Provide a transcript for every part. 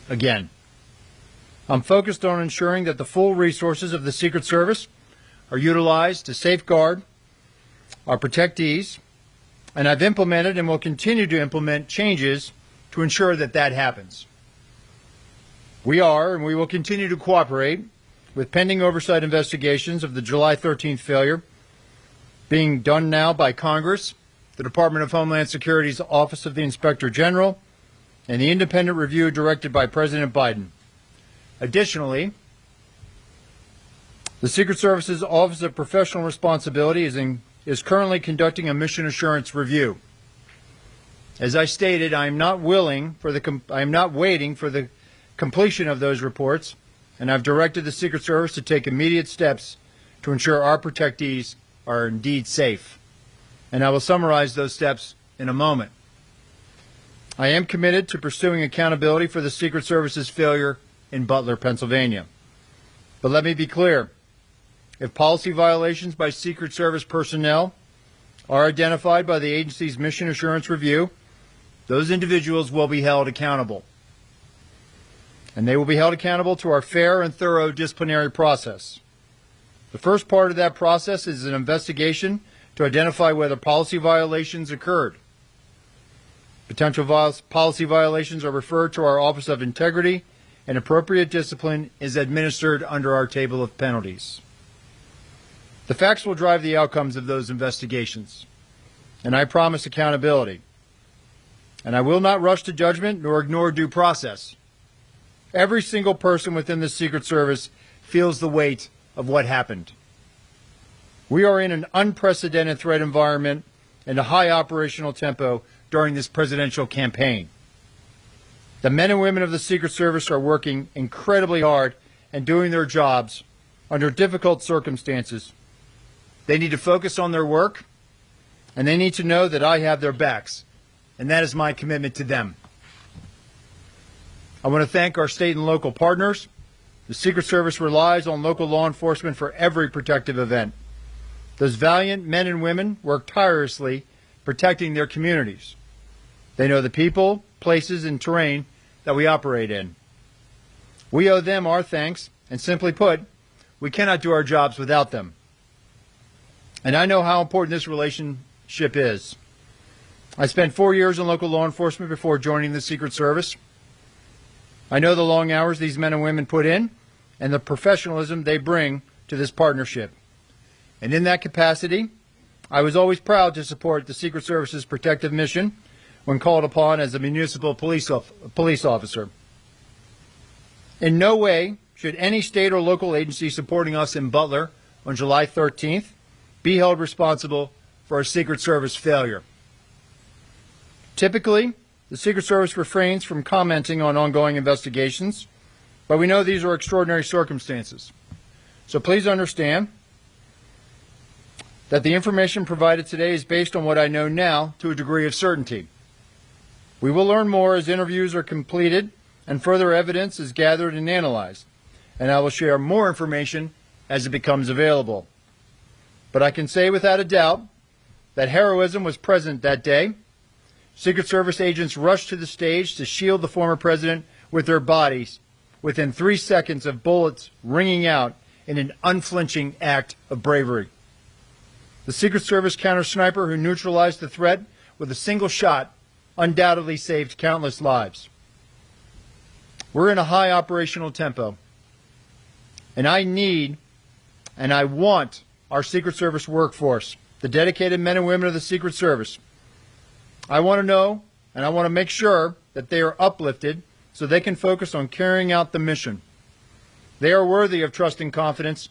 again. I'm focused on ensuring that the full resources of the Secret Service are utilized to safeguard our protectees, and I've implemented and will continue to implement changes to ensure that that happens. We are and we will continue to cooperate with pending oversight investigations of the July 13th failure being done now by Congress, the Department of Homeland Security's Office of the Inspector General, and the independent review directed by President Biden. Additionally, the Secret Service's Office of Professional Responsibility is currently conducting a mission assurance review. As I stated, I am not waiting for the completion of those reports, and I've directed the Secret Service to take immediate steps to ensure our protectees are indeed safe. And I will summarize those steps in a moment. I am committed to pursuing accountability for the Secret Service's failure in Butler, Pennsylvania. But let me be clear. If policy violations by Secret Service personnel are identified by the agency's mission assurance review, those individuals will be held accountable. And they will be held accountable to our fair and thorough disciplinary process. The first part of that process is an investigation to identify whether policy violations occurred. Potential policy violations are referred to our Office of Integrity, and appropriate discipline is administered under our table of penalties. The facts will drive the outcomes of those investigations, and I promise accountability. And I will not rush to judgment nor ignore due process. Every single person within the Secret Service feels the weight of what happened. We are in an unprecedented threat environment and a high operational tempo during this presidential campaign. The men and women of the Secret Service are working incredibly hard and doing their jobs under difficult circumstances. They need to focus on their work, and they need to know that I have their backs, and that is my commitment to them. I want to thank our state and local partners. The Secret Service relies on local law enforcement for every protective event. Those valiant men and women work tirelessly protecting their communities. They know the people, places, and terrain that we operate in. We owe them our thanks, and simply put, we cannot do our jobs without them. And I know how important this relationship is. I spent 4 years in local law enforcement before joining the Secret Service. I know the long hours these men and women put in and the professionalism they bring to this partnership. And in that capacity, I was always proud to support the Secret Service's protective mission when called upon as a municipal police officer. In no way should any state or local agency supporting us in Butler on July 13th be held responsible for a Secret Service failure. Typically, the Secret Service refrains from commenting on ongoing investigations, but we know these are extraordinary circumstances. So please understand that the information provided today is based on what I know now to a degree of certainty. We will learn more as interviews are completed and further evidence is gathered and analyzed, and I will share more information as it becomes available. But I can say without a doubt that heroism was present that day. Secret Service agents rushed to the stage to shield the former president with their bodies within 3 seconds of bullets ringing out in an unflinching act of bravery. The Secret Service counter-sniper who neutralized the threat with a single shot undoubtedly saved countless lives. We're in a high operational tempo, and I need and I want our Secret Service workforce, the dedicated men and women of the Secret Service. I want to know and I want to make sure that they are uplifted so they can focus on carrying out the mission. They are worthy of trust and confidence,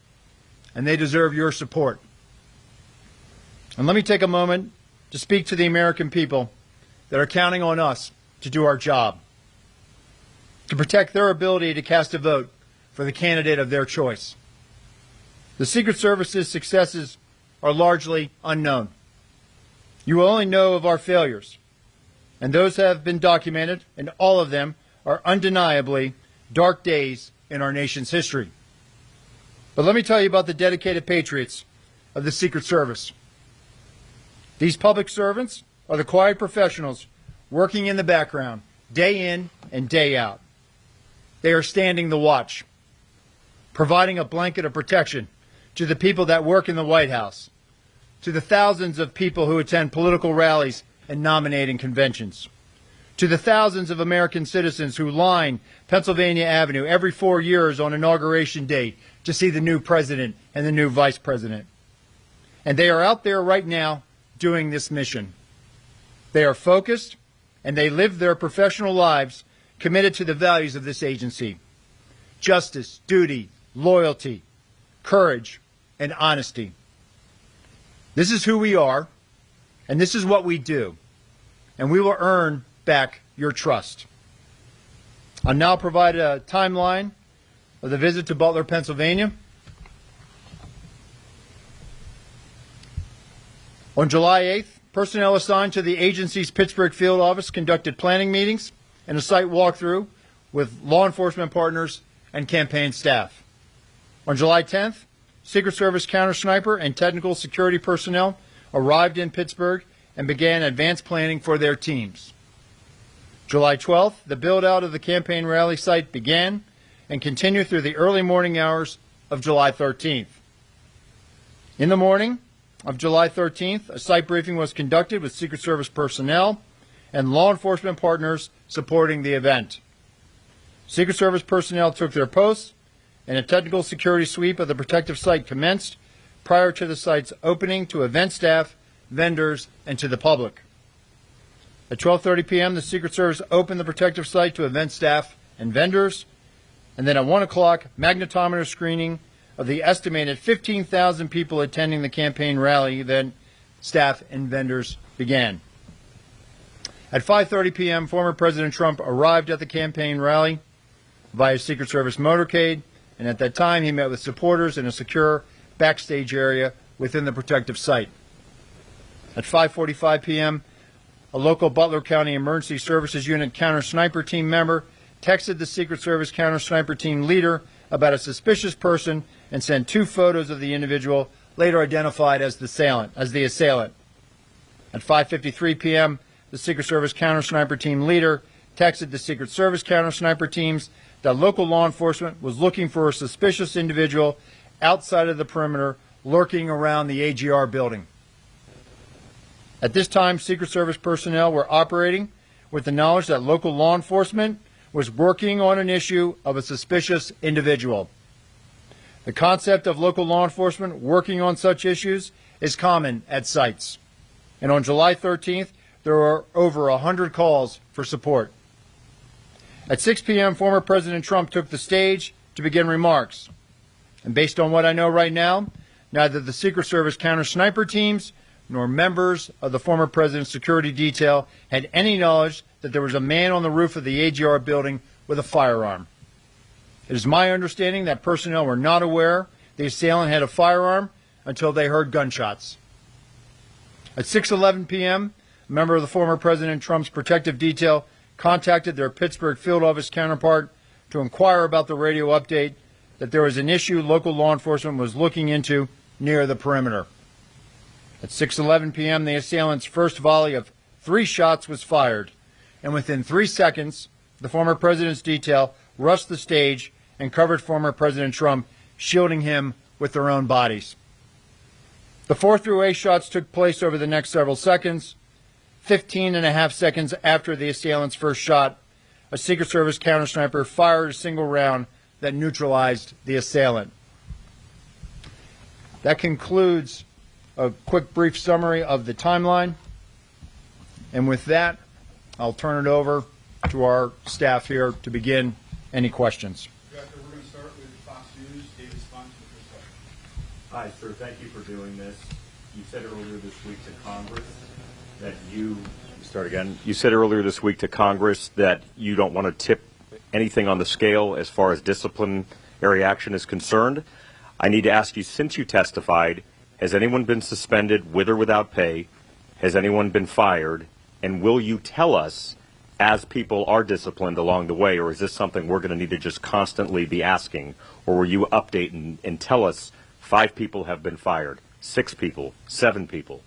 and they deserve your support. And let me take a moment to speak to the American people that are counting on us to do our job, to protect their ability to cast a vote for the candidate of their choice. The Secret Service's successes are largely unknown. You will only know of our failures, and those have been documented, and all of them are undeniably dark days in our nation's history. But let me tell you about the dedicated patriots of the Secret Service. These public servants are the quiet professionals working in the background, day in and day out. They are standing the watch, providing a blanket of protection to the people that work in the White House, to the thousands of people who attend political rallies and nominating conventions, to the thousands of American citizens who line Pennsylvania Avenue every 4 years on Inauguration Day to see the new president and the new vice president. And they are out there right now doing this mission. They are focused, and they live their professional lives committed to the values of this agency: justice, duty, loyalty, courage, and honesty. This is who we are, and this is what we do, and we will earn back your trust. I'll now provide a timeline of the visit to Butler, Pennsylvania. On July 8th, personnel assigned to the agency's Pittsburgh field office conducted planning meetings and a site walkthrough with law enforcement partners and campaign staff. On July 10th, Secret Service counter-sniper and technical security personnel arrived in Pittsburgh and began advanced planning for their teams. July 12th, the build-out of the campaign rally site began and continued through the early morning hours of July 13th. In the morning of July 13th, a site briefing was conducted with Secret Service personnel and law enforcement partners supporting the event. Secret Service personnel took their posts, and a technical security sweep of the protective site commenced prior to the site's opening to event staff, vendors, and to the public. At 12:30 p.m., the Secret Service opened the protective site to event staff and vendors, and then at 1 o'clock, magnetometer screening of the estimated 15,000 people attending the campaign rally event, staff, and vendors began. At 5:30 p.m., former President Trump arrived at the campaign rally via Secret Service motorcade, and at that time he met with supporters in a secure backstage area within the protective site. At 5:45 p.m., a local Butler County Emergency Services Unit counter-sniper team member texted the Secret Service counter-sniper team leader about a suspicious person and sent 2 photos of the individual later identified as the assailant. At 5:53 p.m., the Secret Service counter-sniper team leader texted the Secret Service counter-sniper teams that local law enforcement was looking for a suspicious individual outside of the perimeter lurking around the AGR building. At this time, Secret Service personnel were operating with the knowledge that local law enforcement was working on an issue of a suspicious individual. The concept of local law enforcement working on such issues is common at sites. And on July 13th, there were over 100 calls for support. At 6 p.m., former President Trump took the stage to begin remarks. And based on what I know right now, neither the Secret Service counter-sniper teams nor members of the former president's security detail had any knowledge that there was a man on the roof of the AGR building with a firearm. It is my understanding that personnel were not aware the assailant had a firearm until they heard gunshots. At 6:11 p.m., a member of the former President Trump's protective detail contacted their Pittsburgh field office counterpart to inquire about the radio update that there was an issue local law enforcement was looking into near the perimeter. At 6:11 p.m., the assailant's first volley of 3 shots was fired, and within 3 seconds, the former president's detail rushed the stage and covered former President Trump, shielding him with their own bodies. The 4 through 8 shots took place over the next several seconds. 15.5 seconds after the assailant's first shot, a Secret Service counter-sniper fired a single round that neutralized the assailant. That concludes a quick, brief summary of the timeline. And with that, I'll turn it over to our staff here to begin any questions. Director, we're going to start with Fox News. David Spahn, the first question. Hi, sir. Thank you for doing this. You said earlier this week to Congress that you said earlier this week to Congress that you don't want to tip anything on the scale as far as disciplinary action is concerned. I need to ask you, since you testified, has anyone been suspended with or without pay? Has anyone been fired? And will you tell us as people are disciplined along the way, or is this something we're going to need to just constantly be asking? Or will you update and tell us 5 people have been fired, 6 people, 7 people?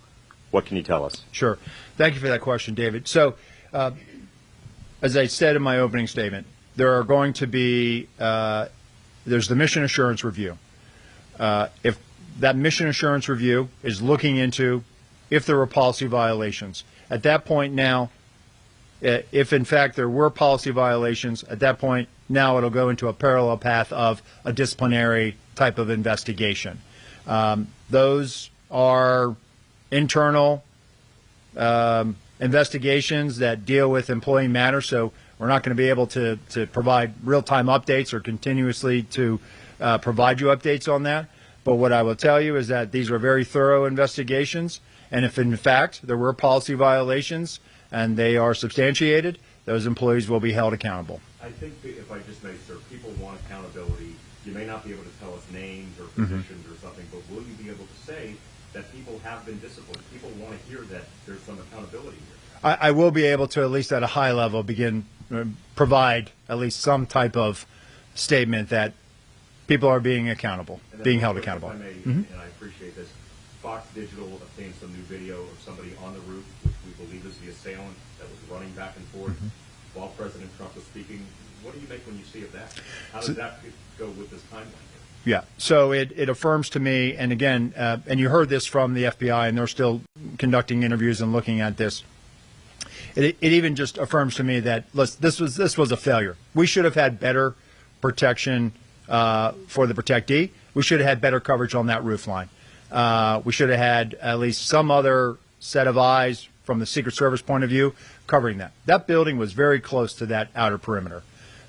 What can you tell us? Sure. Thank you for that question, David. So, as I said in my opening statement, there are going to be there's the mission assurance review. If that mission assurance review is looking into if there were policy violations, at that point now, if in fact there were policy violations, at that point now it'll go into a parallel path of a disciplinary type of investigation. Those are internal investigations that deal with employee matters, so we're not going to be able to provide real-time updates or continuously to provide you updates on that. But what I will tell you is that these are very thorough investigations, and if in fact there were policy violations and they are substantiated, those employees will be held accountable. I think if I just may, sir, people want accountability. You may not be able to tell us names or positions or something, but will you be able to say that people have been disciplined? People want to hear that there's some accountability here. I will be able to, at least at a high level, provide at least some type of statement that people are being accountable, being held accountable. If I may, and I appreciate this, Fox Digital obtained some new video of somebody on the roof, which we believe is the assailant that was running back and forth while President Trump was speaking. What do you make when you see of that? How does that go with this timeline? Yeah, so it affirms to me, and again, and you heard this from the FBI, and they're still conducting interviews and looking at this. It even just affirms to me that this was a failure. We should have had better protection for the protectee. We should have had better coverage on that roof line. We should have had at least some other set of eyes from the Secret Service point of view covering that. That building was very close to that outer perimeter,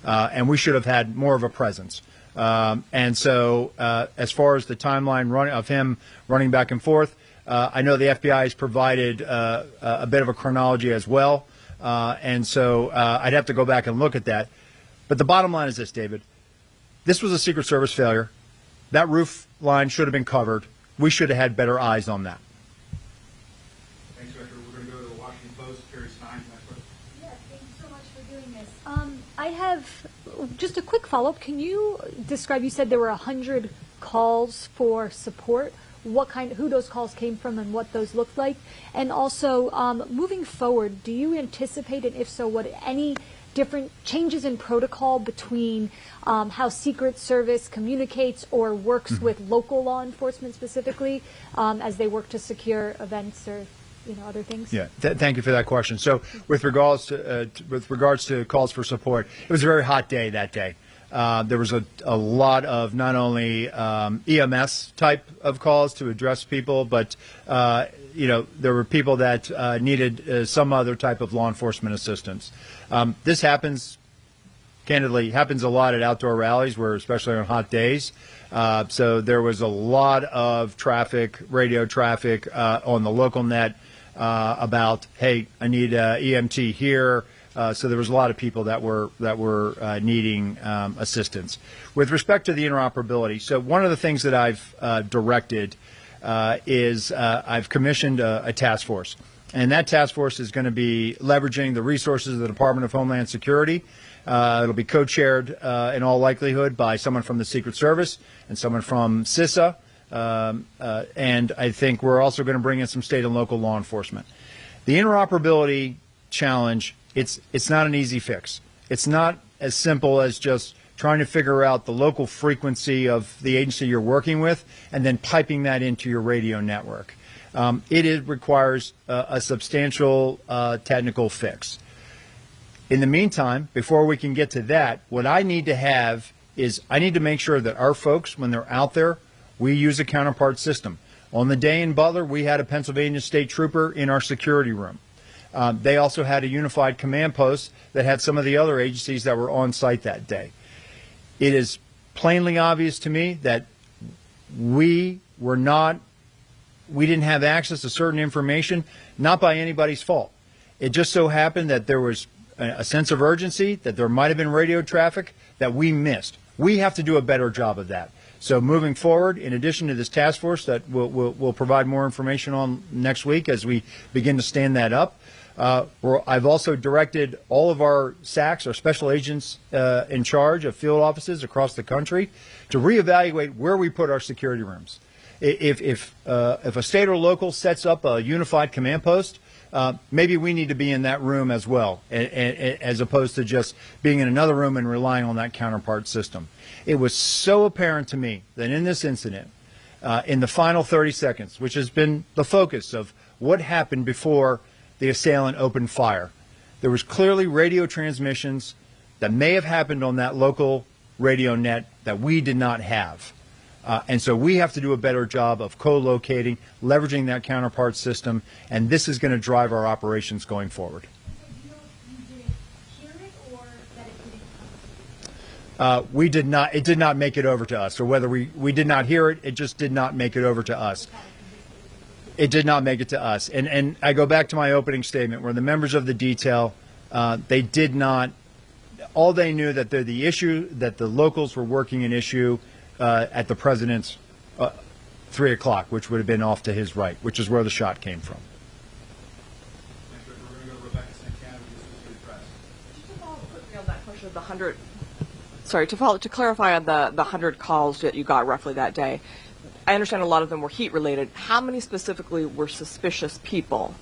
and we should have had more of a presence. And so as far as the timeline of him running back and forth, I know the FBI has provided a bit of a chronology as well, and so I'd have to go back and look at that. But the bottom line is this, David. This was a Secret Service failure. That roof line should have been covered. We should have had better eyes on that. Thanks, Director. We're going to go to the Washington Post. Carrie Stein, next question. Yeah, thank you so much for doing this. I have just a quick follow-up. Can you describe, you said there were 100 calls for support. Who those calls came from and what those looked like? And also, moving forward, do you anticipate, and if so, what any different changes in protocol between how Secret Service communicates or works with local law enforcement specifically as they work to secure events or other things? Yeah, thank you for that question. So with regards to calls for support, it was a very hot day that day. There was a lot of not only EMS type of calls to address people, but there were people that needed some other type of law enforcement assistance. This happens, candidly, happens a lot at outdoor rallies, where especially on hot days. So there was a lot of traffic, radio traffic on the local net about, hey, I need EMT here. So there was a lot of people that were needing assistance. With respect to the interoperability, so one of the things that I've directed is I've commissioned a task force. And that task force is going to be leveraging the resources of the Department of Homeland Security. It'll be co-chaired in all likelihood by someone from the Secret Service and someone from CISA. And I think we're also going to bring in some state and local law enforcement. The interoperability challenge, it's not an easy fix. It's not as simple as just trying to figure out the local frequency of the agency you're working with and then piping that into your radio network. It requires a substantial technical fix. In the meantime, before we can get to that, what I need to have is I need to make sure that our folks, when they're out there, we use a counterpart system. On the day in Butler, we had a Pennsylvania State Trooper in our security room. They also had a unified command post that had some of the other agencies that were on site that day. It is plainly obvious to me that we didn't have access to certain information, not by anybody's fault. It just so happened that there was a sense of urgency, that there might have been radio traffic that we missed. We have to do a better job of that. So moving forward, in addition to this task force that we'll provide more information on next week as we begin to stand that up, I've also directed all of our SACs, our special agents in charge of field offices across the country, to reevaluate where we put our security rooms. If a state or local sets up a unified command post, maybe we need to be in that room as well, as opposed to just being in another room and relying on that counterpart system. It was so apparent to me that in this incident, in the final 30 seconds, which has been the focus of what happened before the assailant opened fire, there was clearly radio transmissions that may have happened on that local radio net that we did not have. And so we have to do a better job of co-locating, leveraging that counterpart system, and this is going to drive our operations going forward. We did not. It did not make it over to us, or whether we did not hear it, it just did not make it over to us. It did not make it to us. And I go back to my opening statement where the members of the detail, they did not, all they knew that the issue, that the locals were working an issue at the president's 3 o'clock, which would have been off to his right, which is where the shot came from. Next, we're going to go to Rebecca Santana with the Associated Press. Just to follow quickly on that question of the 100, to clarify on the 100 calls that you got roughly that day, I understand a lot of them were heat related. How many specifically were suspicious people?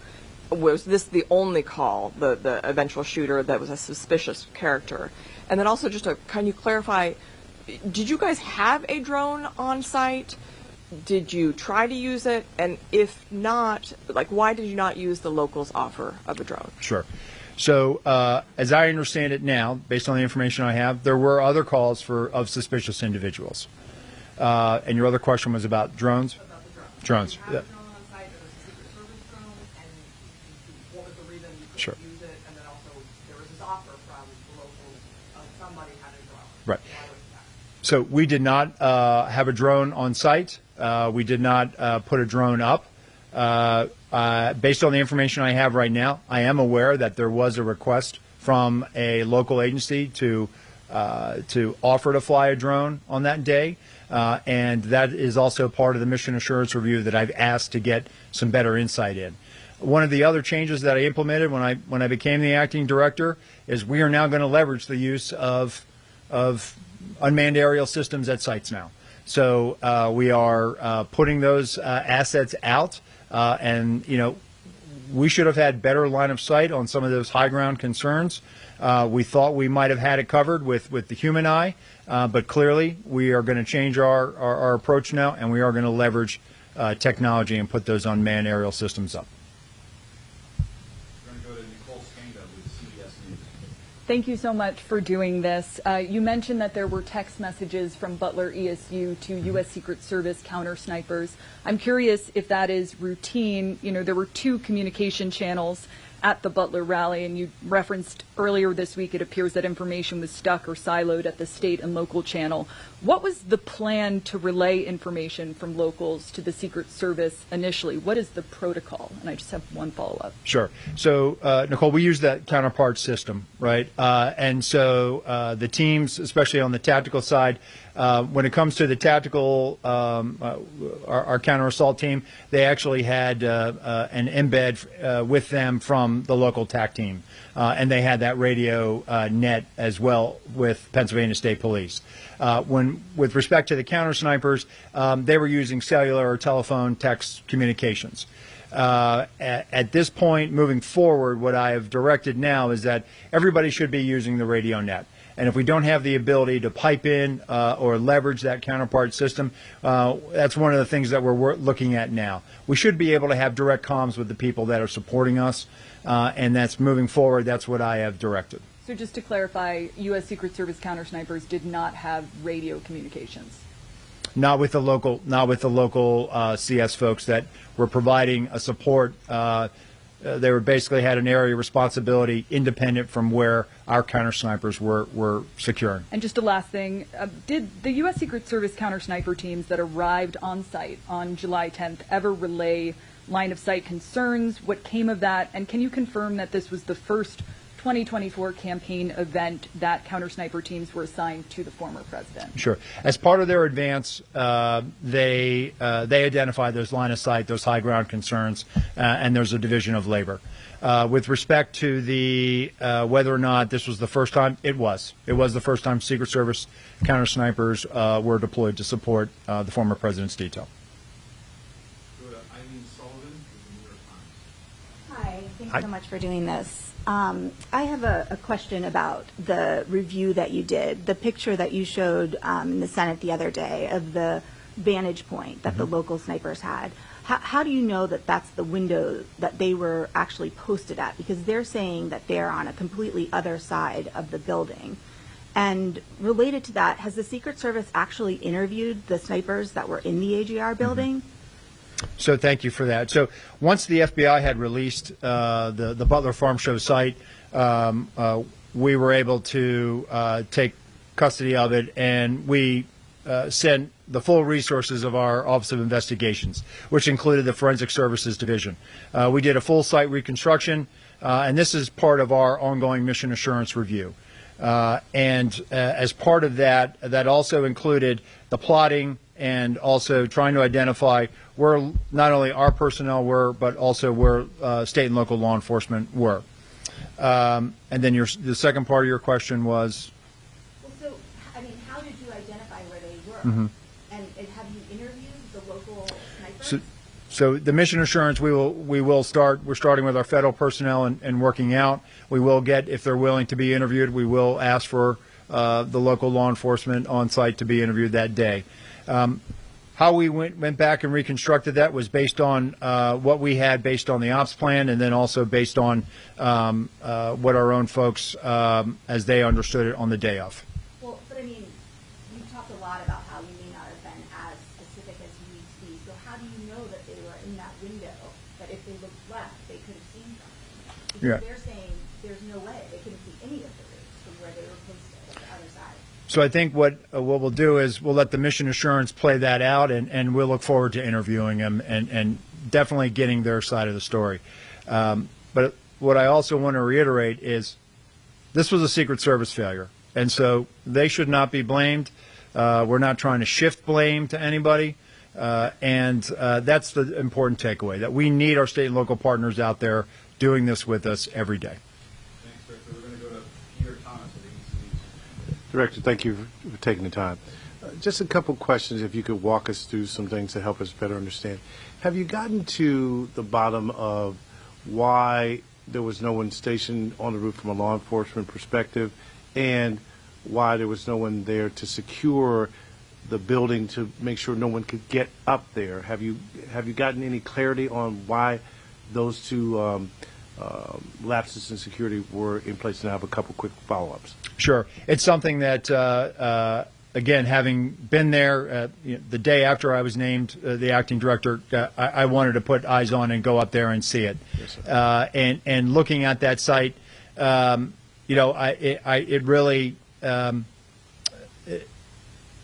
Was this the only call, the eventual shooter that was a suspicious character? And then also can you clarify, did you guys have a drone on site? Did you try to use it? And if not, why did you not use the locals' offer of a drone? Sure. So as I understand it now, based on the information I have, there were other calls of suspicious individuals. And your other question was about drones? About the drone. Drones. You had a drone on site, there was a Secret Service drone, and what was the reason you couldn't Sure. use it? And then also there was this offer from the locals of somebody had a drone. Right. Why was that? So we did not have a drone on site. We did not put a drone up. Based on the information I have right now, I am aware that there was a request from a local agency to offer to fly a drone on that day. And that is also part of the mission assurance review that I've asked to get some better insight in. One of the other changes that I implemented when I became the acting director is we are now going to leverage the use of unmanned aerial systems at sites now. So we are putting those assets out, and we should have had better line of sight on some of those high ground concerns. We thought we might have had it covered with the human eye, but clearly we are going to change our approach now, and we are going to leverage technology and put those unmanned aerial systems up. We're going to go to Nicole Skanga with CBS News. Thank you so much for doing this. You mentioned that there were text messages from Butler ESU to U.S. Secret Service counter snipers. I'm curious if that is routine. There were 2 communication channels at the Butler rally, and you referenced earlier this week it appears that information was stuck or siloed at the state and local channel. What was the plan to relay information from locals to the Secret Service initially? What is the protocol? And I just have one follow-up. Sure. So, Nicole, we use that counterpart system, right? And so the teams, especially on the tactical side, when it comes to the tactical, our counter-assault team, they actually had an embed with them from the local TAC team. And they had that radio net as well with Pennsylvania State Police. With respect to the counter snipers, they were using cellular or telephone text communications. At this point, moving forward, what I have directed now is that everybody should be using the radio net. And if we don't have the ability to pipe in or leverage that counterpart system, that's one of the things that we're looking at now. We should be able to have direct comms with the people that are supporting us, and that's moving forward. That's what I have directed. So just to clarify, U.S. Secret Service counter snipers did not have radio communications. Not with the local CS folks that were providing a support. They were basically had an area of responsibility independent from where our counter snipers were securing. And just a last thing, did the U.S. Secret Service counter sniper teams that arrived on site on July 10th ever relay line of sight concerns? What came of that? And can you confirm that this was the first 2024 campaign event that counter sniper teams were assigned to the former president? Sure. As part of their advance, they identified those line of sight, those high ground concerns, and there's a division of labor. With respect to the whether or not this was the first time, it was. It was the first time Secret Service counter snipers were deployed to support the former president's detail. Go to Eileen Sullivan with the New York Times. Hi, thank Thanks so much for doing this. I have a question about the review that you did, the picture that you showed in the Senate the other day of the vantage point that the local snipers had. How do you know that that's the window that they were actually posted at? Because they're saying that they're on a completely other side of the building. And related to that, has the Secret Service actually interviewed the snipers that were in the AGR building? So thank you for that. So once the FBI had released the Butler Farm Show site, we were able to take custody of it, and we sent the full resources of our Office of Investigations, which included the Forensic Services Division. We did a full site reconstruction, and this is part of our ongoing mission assurance review. And as part of that, that also included the plotting and also trying to identify where not only our personnel were, but also where state and local law enforcement were. And then the second part of your question was? Well, so, I mean, how did you identify where they were? Mm-hmm. And have you interviewed the local snipers? So the mission assurance, we're starting with our federal personnel and working out. We will get, if they're willing to be interviewed, we will ask for the local law enforcement on site to be interviewed that day. How we went back and reconstructed that was based on what we had based on the ops plan, and then also based on what our own folks, as they understood it on the day of. Well, but I mean, you talked a lot about how you may not have been as specific as you need to be. So how do you know that they were in that window, that if they looked left, they could have seen something? Because Yeah. they're saying there's no way. They couldn't see any of the roofs from where they were posted at the other side. So I think what we'll do is we'll let the mission assurance play that out, and we'll look forward to interviewing them and definitely getting their side of the story. But what I also want to reiterate is this was a Secret Service failure, and so they should not be blamed. We're not trying to shift blame to anybody, and that's the important takeaway, that we need our state and local partners out there doing this with us every day. Thanks, Director. We're going to go to Peter Thomas at ABC. Director, thank you for taking the time. Just a couple questions, if you could walk us through some things to help us better understand. Have you gotten to the bottom of why there was no one stationed on the roof from a law enforcement perspective, and why there was no one there to secure the building to make sure no one could get up there? Have you gotten any clarity on why those two lapses in security were in place? And I have a couple quick follow-ups. Sure. It's something that, again, having been there the day after I was named the acting director, I wanted to put eyes on and go up there and see it. Yes, sir. And looking at that site, it really,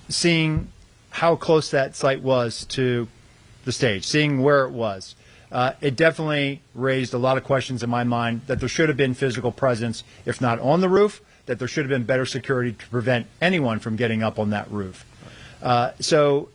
seeing how close that site was to the stage, seeing where it was, it definitely raised a lot of questions in my mind that there should have been physical presence, if not on the roof, that there should have been better security to prevent anyone from getting up on that roof. So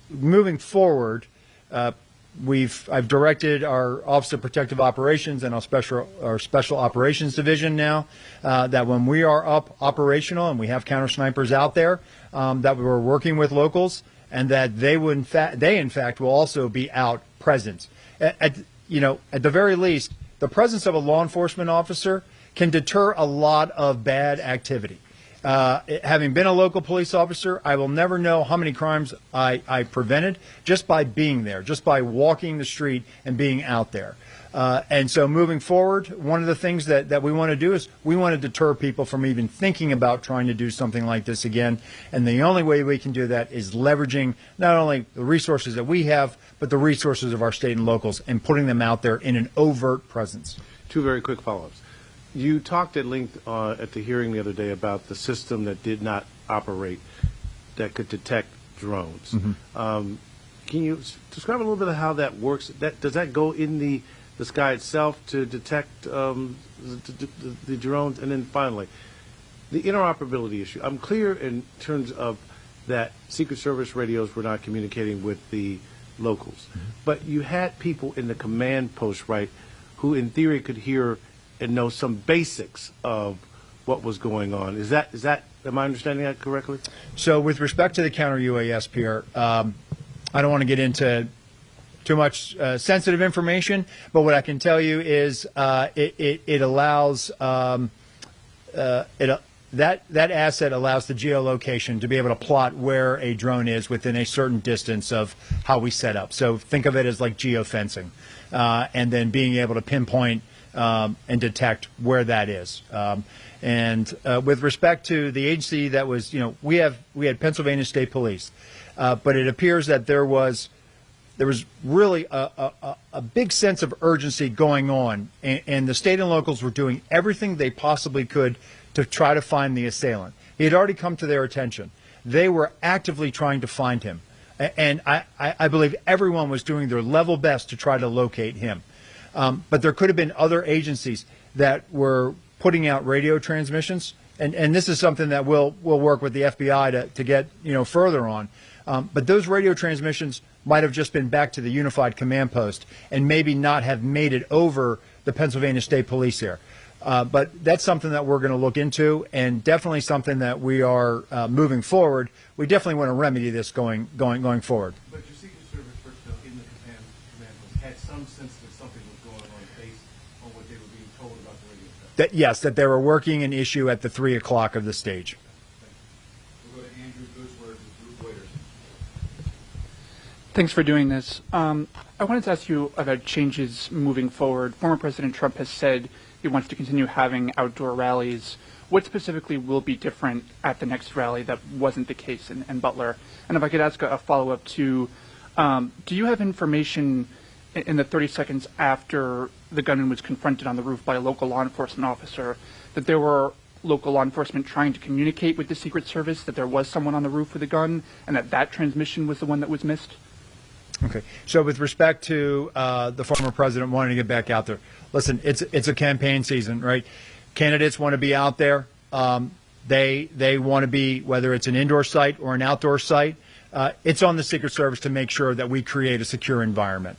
moving forward, I've directed our Office of Protective Operations and our Special Operations Division now that when we are up operational and we have counter snipers out there, that we're working with locals, and that they in fact will also be out present. At the very least, the presence of a law enforcement officer can deter a lot of bad activity. Having been a local police officer, I will never know how many crimes I prevented just by being there, just by walking the street and being out there. And so moving forward, one of the things that we want to do is we want to deter people from even thinking about trying to do something like this again. And the only way we can do that is leveraging not only the resources that we have, but the resources of our state and locals, and putting them out there in an overt presence. Two very quick follow-ups. You talked at length at the hearing the other day about the system that did not operate that could detect drones. Mm-hmm. Can you describe a little bit of how that works? Does that go in the sky itself to detect the drones? And then finally, the interoperability issue. I'm clear in terms of that Secret Service radios were not communicating with the locals. Mm-hmm. But you had people in the command post, right, who in theory could hear and know some basics of what was going on. Is that am I understanding that correctly? So with respect to the counter UAS, Pierre, I don't want to get into too much sensitive information, but what I can tell you is it allows that asset allows the geolocation to be able to plot where a drone is within a certain distance of how we set up. So think of it as like geofencing, and then being able to pinpoint and detect where that is. With respect to the agency that was, we had Pennsylvania State Police, but it appears that there was really a big sense of urgency going on, and the state and locals were doing everything they possibly could to try to find the assailant. He had already come to their attention. They were actively trying to find him, and I believe everyone was doing their level best to try to locate him. But there could have been other agencies that were putting out radio transmissions, and this is something that we'll work with the FBI to get further on. But those radio transmissions might have just been back to the unified command post and maybe not have made it over the Pennsylvania State Police here. But that's something that we're going to look into, and definitely something that we are moving forward. We definitely want to remedy this going forward. But your Secret Service personnel in the command post had some sense that something was going on based on what they were being told about the radio test. Yes, that they were working an issue at the 3 o'clock of the stage. We'll go to Andrew Gooseworth with Group Waiters. Thanks for doing this. I wanted to ask you about changes moving forward. Former President Trump has said he wants to continue having outdoor rallies. What specifically will be different at the next rally that wasn't the case in Butler? And if I could ask a follow-up to, do you have information in the 30 seconds after the gunman was confronted on the roof by a local law enforcement officer that there were local law enforcement trying to communicate with the Secret Service that there was someone on the roof with a gun and that transmission was the one that was missed? Okay. So with respect to the former president wanting to get back out there, listen, it's a campaign season, right? Candidates want to be out there. They want to be, whether it's an indoor site or an outdoor site, it's on the Secret Service to make sure that we create a secure environment.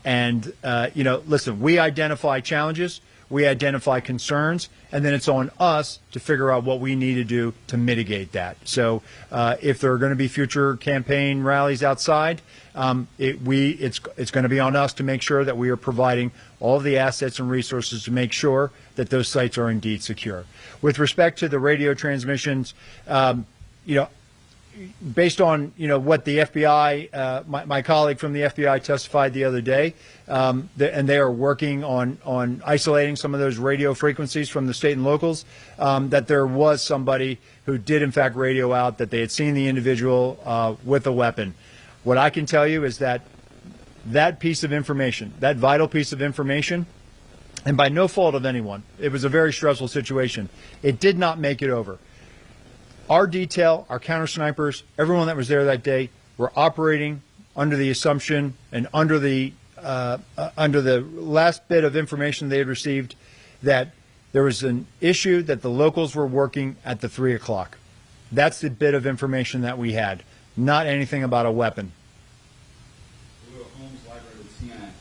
Listen, we identify challenges, we identify concerns, and then it's on us to figure out what we need to do to mitigate that. So if there are going to be future campaign rallies outside, it's going to be on us to make sure that we are providing all of the assets and resources to make sure that those sites are indeed secure. With respect to the radio transmissions, based on what the FBI, my colleague from the FBI testified the other day, and they are working on isolating some of those radio frequencies from the state and locals, that there was somebody who did in fact radio out that they had seen the individual with a weapon. What I can tell you is that piece of information, that vital piece of information, and by no fault of anyone, it was a very stressful situation. It did not make it over. Our detail, our counter snipers, everyone that was there that day, were operating under the assumption and under the last bit of information they had received that there was an issue that the locals were working at the 3 o'clock. That's the bit of information that we had, not anything about a weapon. We'll go to Holmes Library with CNN.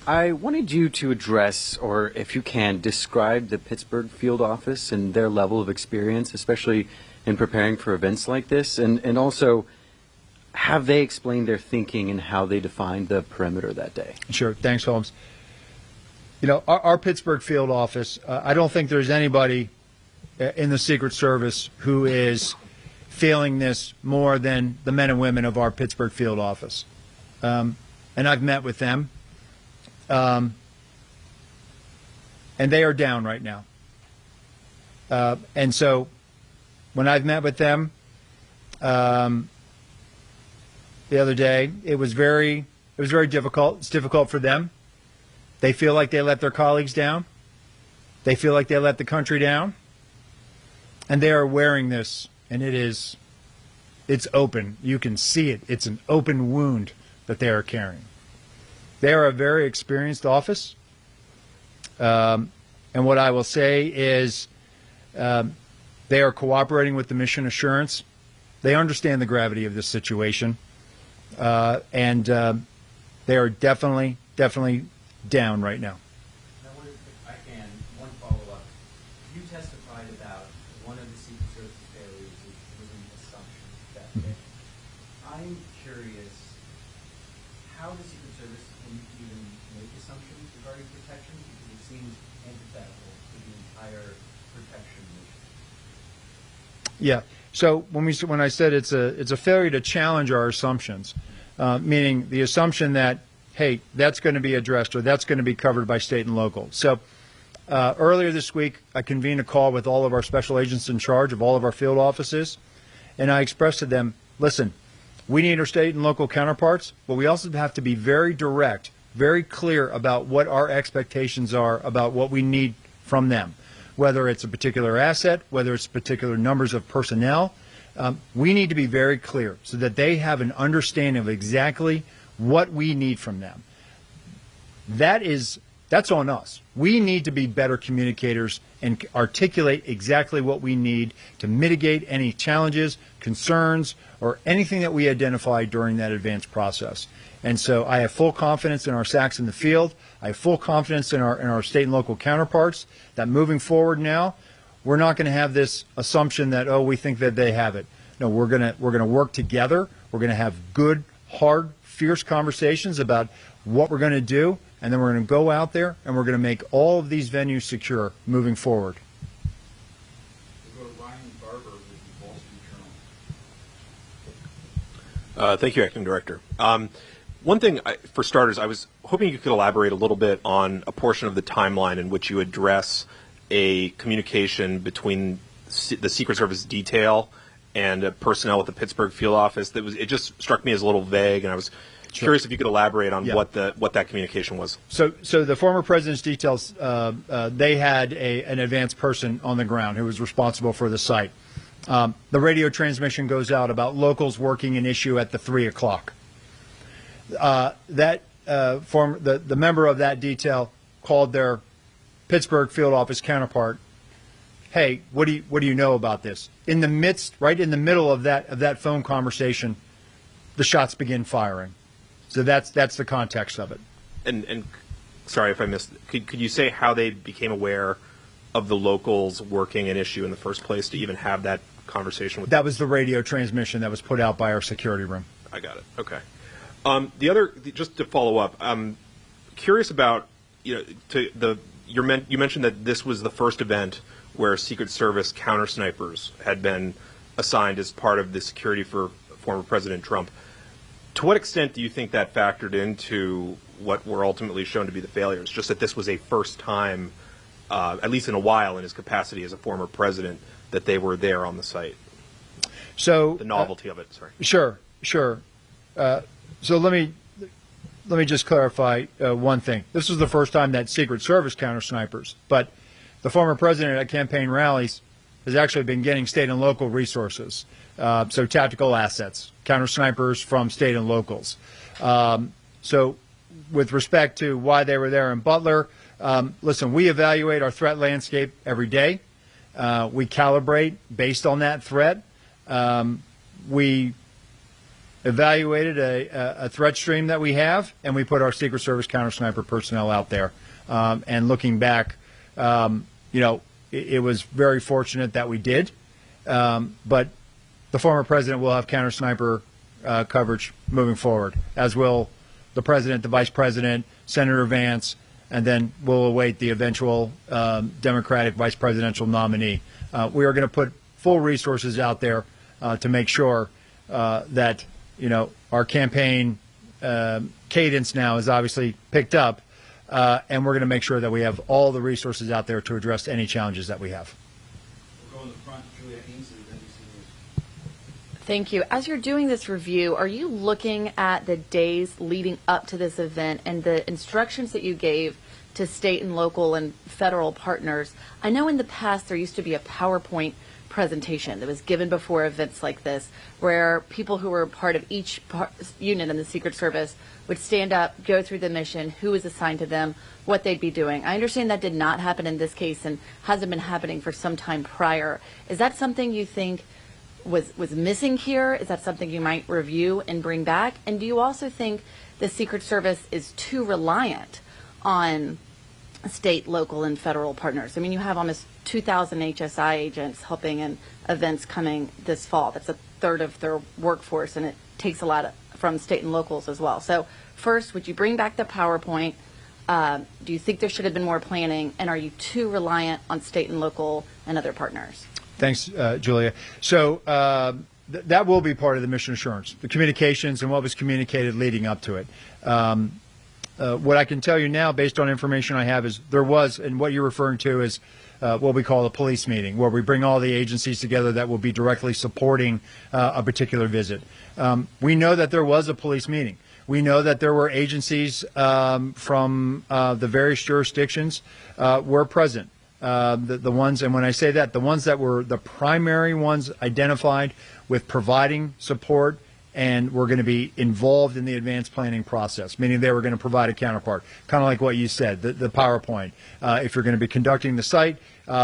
I wanted you to address, or if you can, describe the Pittsburgh field office and their level of experience, especially in preparing for events like this, and also have they explained their thinking and how they defined the perimeter that day? Sure. Thanks, Holmes. Our Pittsburgh field office, I don't think there's anybody in the Secret Service who is feeling this more than the men and women of our Pittsburgh field office. And I've met with them. And they are down right now. And so when I've met with them the other day, it was very difficult. It's difficult for them. They feel like they let their colleagues down. They feel like they let the country down. And they are wearing this, and it's open. You can see it. It's an open wound that they are carrying. They are a very experienced office, and what I will say is they are cooperating with the mission assurance. They understand the gravity of this situation, and they are definitely down right now. Now, if I can, one follow-up. You testified about one of the Secret Service failures was an assumption that day. I'm curious how the Secret Service can even make assumptions regarding protection, because it seems antithetical to the entire protection mission. Yeah. So when I said it's a failure to challenge our assumptions, meaning the assumption that, hey, that's going to be addressed or that's going to be covered by state and local. So earlier this week, I convened a call with all of our special agents in charge of all of our field offices, and I expressed to them, listen, we need our state and local counterparts, but we also have to be very direct, very clear about what our expectations are about what we need from them. Whether it's a particular asset, whether it's particular numbers of personnel, we need to be very clear so that they have an understanding of exactly what we need from them. That's on us. We need to be better communicators and articulate exactly what we need to mitigate any challenges, concerns, or anything that we identify during that advanced process. And so I have full confidence in our SACs in the field. I have full confidence in our state and local counterparts that moving forward now, we're not going to have this assumption that, oh, we think that they have it. No, we're going to work together. We're going to have good, hard, fierce conversations about what we're going to do, and then we're going to go out there and we're going to make all of these venues secure moving forward. We'll go to Ryan Barber with the Wall Street Journal. Thank you, Acting Director. One thing, for starters, I was hoping you could elaborate a little bit on a portion of the timeline in which you address a communication between the Secret Service detail and personnel at the Pittsburgh field office. It just struck me as a little vague, and I was curious if you could elaborate on what that communication was. So the former president's details, they had an advanced person on the ground who was responsible for the site. The radio transmission goes out about locals working an issue at the 3 o'clock. The member of that detail called their Pittsburgh field office counterpart. Hey, what do you know about this? Right in the middle of that phone conversation, the shots begin firing. So that's the context of it. And sorry if I missed. Could you say how they became aware of the locals working an issue in the first place to even have that conversation with them? That was the radio transmission that was put out by our security room. I got it. Okay. Just to follow up, I'm curious about you mentioned that this was the first event where Secret Service counter snipers had been assigned as part of the security for former President Trump. To what extent do you think that factored into what were ultimately shown to be the failures? Just that this was a first time, at least in a while, in his capacity as a former president, that they were there on the site. So the novelty of it. Sorry. Sure. So let me just clarify one thing. This was the first time that Secret Service counter snipers, but the former president at campaign rallies has actually been getting state and local resources, so tactical assets, counter snipers from state and locals. So with respect to why they were there in Butler, listen, we evaluate our threat landscape every day. We calibrate based on that threat. We evaluated a threat stream that we have, and we put our Secret Service counter sniper personnel out there. And looking back, it was very fortunate that we did. But the former president will have counter sniper coverage moving forward, as will the president, the vice president, Senator Vance, and then we'll await the eventual Democratic vice presidential nominee. We are going to put full resources out there to make sure that our campaign cadence now is obviously picked up, and we're going to make sure that we have all the resources out there to address any challenges that we have. We'll go in the front, Julia Ainsley, NBC News. Thank you. As you're doing this review, are you looking at the days leading up to this event and the instructions that you gave to state and local and federal partners? I know in the past there used to be a PowerPoint presentation that was given before events like this, where people who were part of each unit in the Secret Service would stand up, go through the mission, who was assigned to them, what they'd be doing. I understand that did not happen in this case and hasn't been happening for some time prior. Is that something you think was missing here? Is that something you might review and bring back? And do you also think the Secret Service is too reliant on state, local, and federal partners? I mean, you have almost 2,000 HSI agents helping in events coming this fall. That's a third of their workforce, and it takes a lot from state and locals as well. So first, would you bring back the PowerPoint? Do you think there should have been more planning? And are you too reliant on state and local and other partners? Thanks, Julia. So that will be part of the mission assurance, the communications and what was communicated leading up to it. What I can tell you now, based on information I have, is there was, and what you're referring to is what we call a police meeting, where we bring all the agencies together that will be directly supporting a particular visit. We know that there was a police meeting. We know that there were agencies from the various jurisdictions were present. The ones, and when I say that, the ones that were the primary ones identified with providing support and were going to be involved in the advanced planning process, meaning they were going to provide a counterpart, kind of like what you said, the PowerPoint. If you're going to be conducting the site,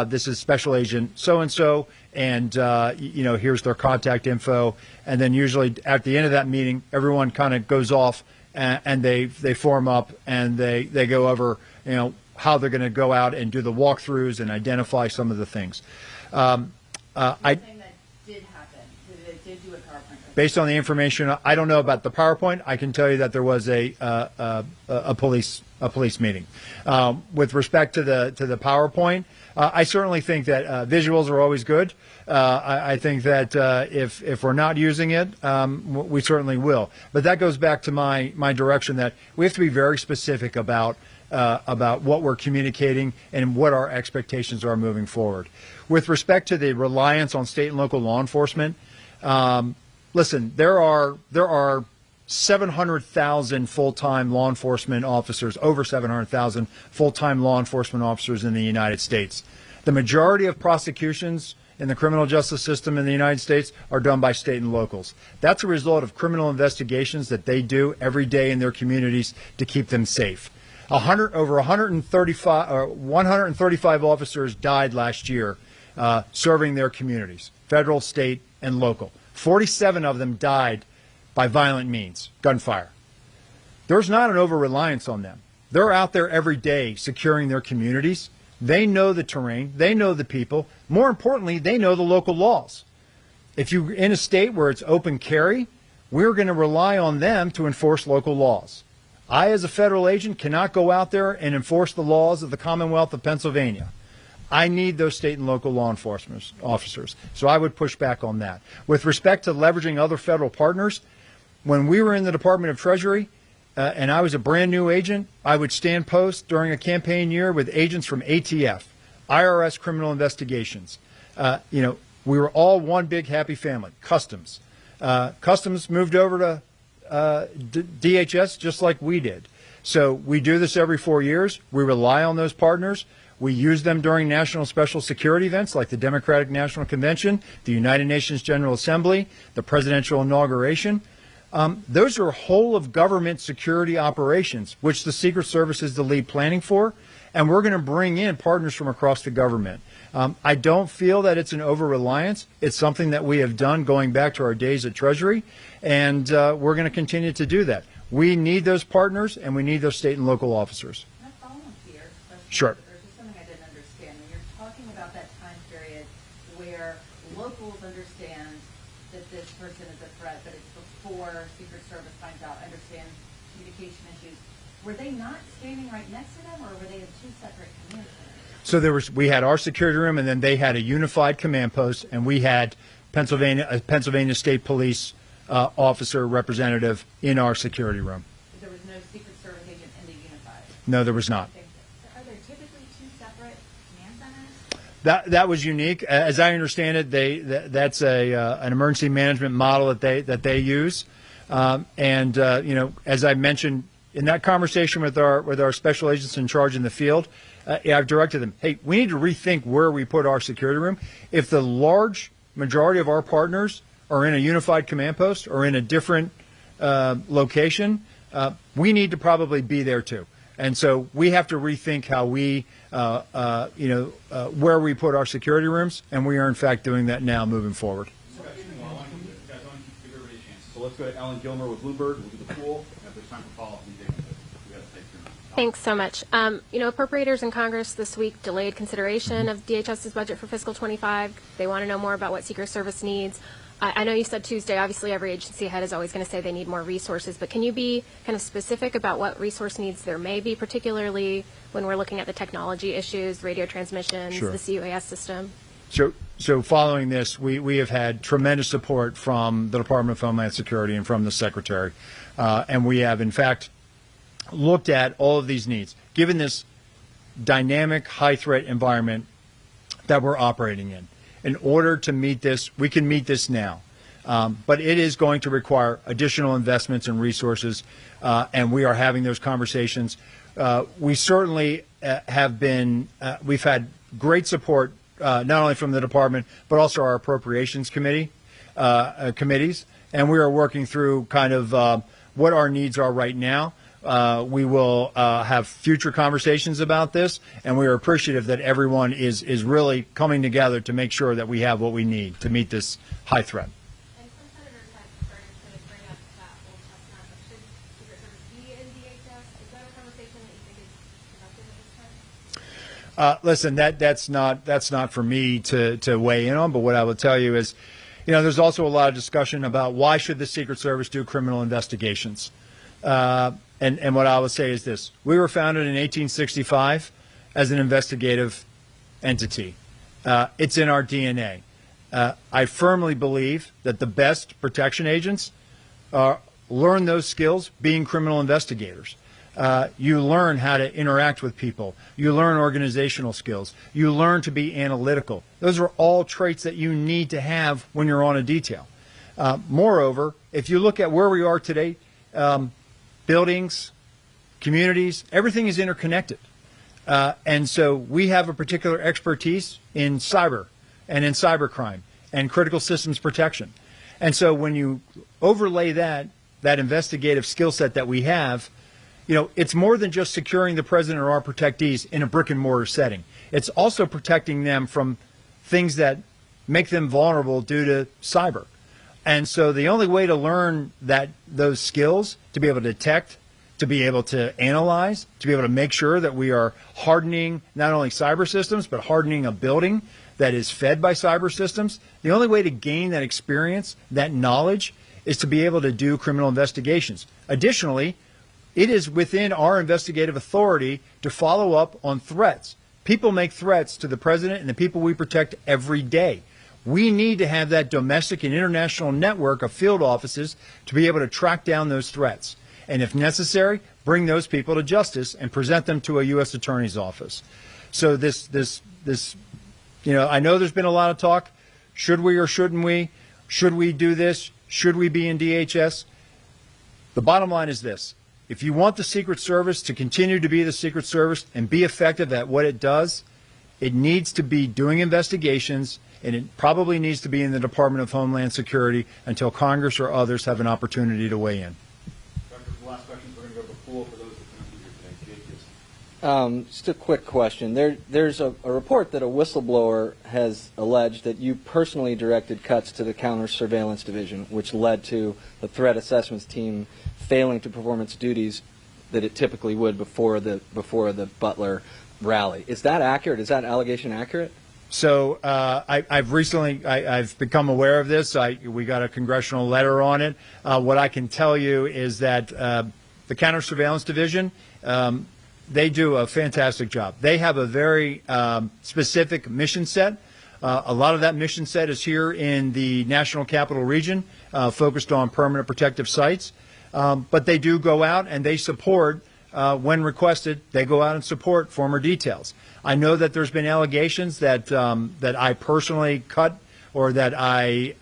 this is Special Agent so-and-so, and here's their contact info. And then usually at the end of that meeting, everyone kind of goes off and they form up and they go over, how they're going to go out and do the walkthroughs and identify some of the things. Based on the information, I don't know about the PowerPoint. I can tell you that there was a police meeting. With respect to the PowerPoint, I certainly think that visuals are always good. I think that if we're not using it, we certainly will. But that goes back to my direction that we have to be very specific about what we're communicating and what our expectations are moving forward. With respect to the reliance on state and local law enforcement, listen, there are 700,000 full-time law enforcement officers, over 700,000 full-time law enforcement officers in the United States. The majority of prosecutions in the criminal justice system in the United States are done by state and locals. That's a result of criminal investigations that they do every day in their communities to keep them safe. Over 135 officers died last year serving their communities, federal, state, and local. 47 of them died by violent means, gunfire. There's not an over-reliance on them. They're out there every day securing their communities. They know the terrain. They know the people. More importantly, they know the local laws. If you're in a state where it's open carry, we're going to rely on them to enforce local laws. I, as a federal agent, cannot go out there and enforce the laws of the Commonwealth of Pennsylvania. I need those state and local law enforcement officers. So I would push back on that. With respect to leveraging other federal partners, when we were in the Department of Treasury and I was a brand new agent, I would stand post during a campaign year with agents from ATF, IRS Criminal Investigations. We were all one big happy family. Customs. Customs moved over to DHS just like we did. So we do this every 4 years. We rely on those partners. We use them during national special security events like the Democratic National Convention, the United Nations General Assembly, the presidential inauguration. Those are whole of government security operations, which the Secret Service is the lead planning for, and we're going to bring in partners from across the government. I don't feel that it's an over-reliance. It's something that we have done going back to our days at Treasury, and we're going to continue to do that. We need those partners, and we need those state and local officers. Can I follow up here? Sure. There's just something I didn't understand. When you're talking about that time period where locals understand that this person is a threat, but it's before Secret Service finds out, understand communication issues, were they not standing right next to them, or were they in two separate command centers? So we had our security room, and then they had a unified command post, and we had Pennsylvania State Police officer representative in our security room. There was no Secret Service agent in the unified? No, there was not. Are there typically two separate command centers? That was unique. As I understand it, that's an emergency management model that they use. As I mentioned in that conversation with our special agents in charge in the field, I've directed them, hey, we need to rethink where we put our security room. If the large majority of our partners are in a unified command post or in a different location, we need to probably be there too. And so we have to rethink how we, where we put our security rooms, and we are in fact doing that now moving forward. So let's go to Alan Gilmer with Bluebird. We'll do the pool. And if there's time for follow-up, we got to take 2 minutes. Thanks so much. Appropriators in Congress this week delayed consideration of DHS's budget for fiscal 25. They want to know more about what Secret Service needs. I know you said Tuesday, obviously every agency head is always going to say they need more resources, but can you be kind of specific about what resource needs there may be, particularly when we're looking at the technology issues, radio transmissions, Sure. the CUAS system? So following this, we have had tremendous support from the Department of Homeland Security and from the Secretary. And we have, in fact, looked at all of these needs. Given this dynamic, high-threat environment that we're operating in order to meet this, we can meet this now. But it is going to require additional investments and resources, and we are having those conversations. We certainly we've had great support not only from the department, but also our appropriations committees, and we are working through kind of what our needs are right now. We will have future conversations about this, and we are appreciative that everyone is really coming together to make sure that we have what we need to meet this high threat. And some senators have started to bring up that whole chestnut, but should Secret Service be in DHS? Is that a conversation that you think is productive at this time? Listen, that's not for me to weigh in on, but what I will tell you is, there's also a lot of discussion about why should the Secret Service do criminal investigations. And what I will say is this. We were founded in 1865 as an investigative entity. It's in our DNA. I firmly believe that the best protection agents learn those skills being criminal investigators. You learn how to interact with people. You learn organizational skills. You learn to be analytical. Those are all traits that you need to have when you're on a detail. Moreover, if you look at where we are today, buildings, communities, everything is interconnected. And so we have a particular expertise in cyber and in cybercrime and critical systems protection. And so when you overlay that investigative skill set that we have, it's more than just securing the president or our protectees in a brick and mortar setting. It's also protecting them from things that make them vulnerable due to cyber. And so the only way to learn those skills, to be able to detect, to be able to analyze, to be able to make sure that we are hardening not only cyber systems, but hardening a building that is fed by cyber systems, the only way to gain that experience, that knowledge, is to be able to do criminal investigations. Additionally, it is within our investigative authority to follow up on threats. People make threats to the president and the people we protect every day. We need to have that domestic and international network of field offices to be able to track down those threats. And if necessary, bring those people to justice and present them to a U.S. Attorney's Office. So I know there's been a lot of talk. Should we or shouldn't we? Should we do this? Should we be in DHS? The bottom line is this. If you want the Secret Service to continue to be the Secret Service and be effective at what it does, it needs to be doing investigations, and it probably needs to be in the Department of Homeland Security until Congress or others have an opportunity to weigh in. Doctor, for the last questions, we're going to go to the pool for those that couldn't be here today. Jake, yes. Just a quick question. There's a report that a whistleblower has alleged that you personally directed cuts to the Counter Surveillance Division, which led to the threat assessments team failing to perform its duties that it typically would before the Butler rally. Is that accurate? Is that allegation accurate? So I've become aware of this. We got a congressional letter on it. What I can tell you is that the Counter Surveillance Division, they do a fantastic job. They have a very specific mission set. A lot of that mission set is here in the National Capital Region, focused on permanent protective sites. But they do go out and they support, when requested, they go out and support former details. I know that there's been allegations that I personally cut or that I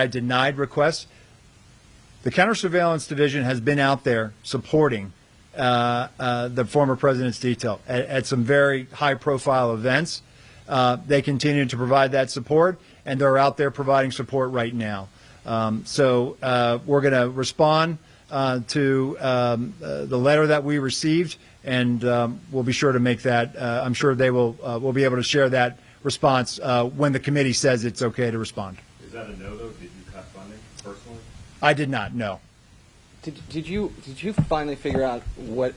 denied requests. The Counter Surveillance Division has been out there supporting the former president's detail at some very high-profile events. They continue to provide that support, and they're out there providing support right now. So we're going to respond to the letter that we received, and we'll be sure to make that. I'm sure they will. We'll be able to share that response when the committee says it's okay to respond. Is that a no, though? Did you cut funding personally? I did not. No. Did you finally figure out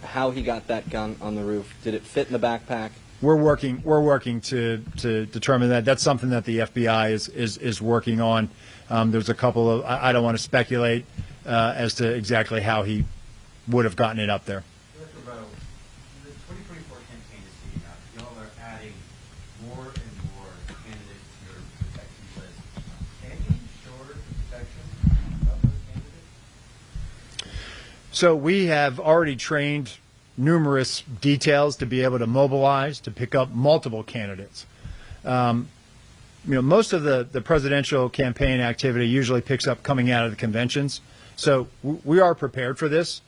how he got that gun on the roof? Did it fit in the backpack? We're working to determine that. That's something that the FBI is working on. There's a couple of, I don't want to speculate as to exactly how he would have gotten it up there. Director Rowe, the 2024 campaign is heating up. Y'all are adding more and more candidates to your protection list. Can you ensure the protection of those candidates? So we have already trained numerous details to be able to mobilize, to pick up multiple candidates. Most of the presidential campaign activity usually picks up coming out of the conventions. So we are prepared for this.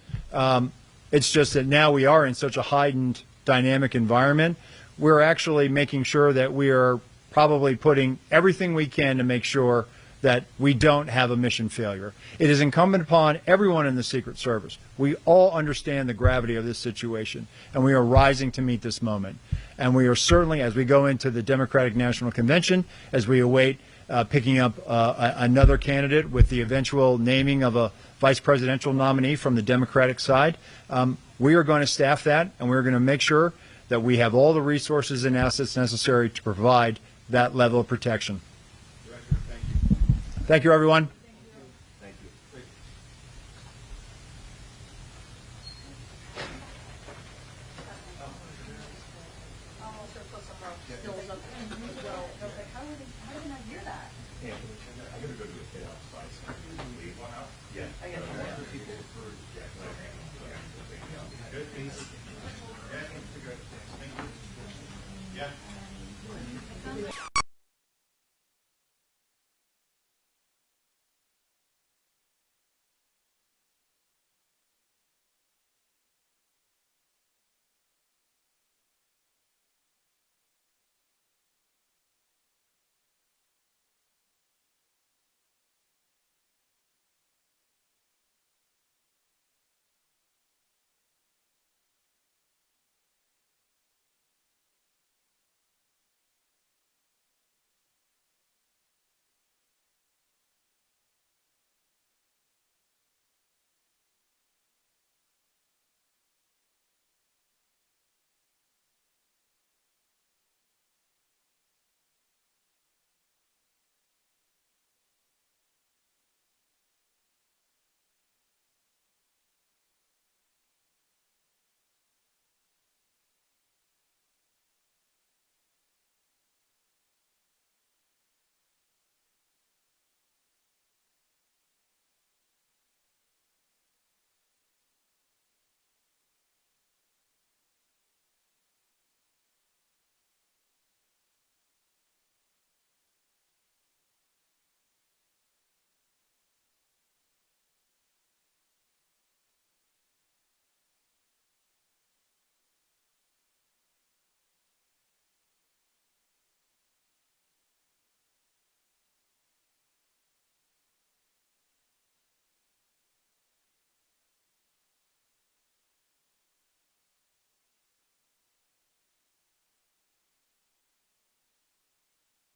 It's just that now we are in such a heightened dynamic environment. We're actually making sure that we are probably putting everything we can to make sure that we don't have a mission failure. It is incumbent upon everyone in the Secret Service. We all understand the gravity of this situation, and we are rising to meet this moment. And we are certainly, as we go into the Democratic National Convention, as we await picking up another candidate with the eventual naming of a vice presidential nominee from the Democratic side, we are going to staff that, and we're going to make sure that we have all the resources and assets necessary to provide that level of protection. Director, thank you. Thank you, everyone. Thank you. How did I hear that? Yeah, I gotta go to the chaos.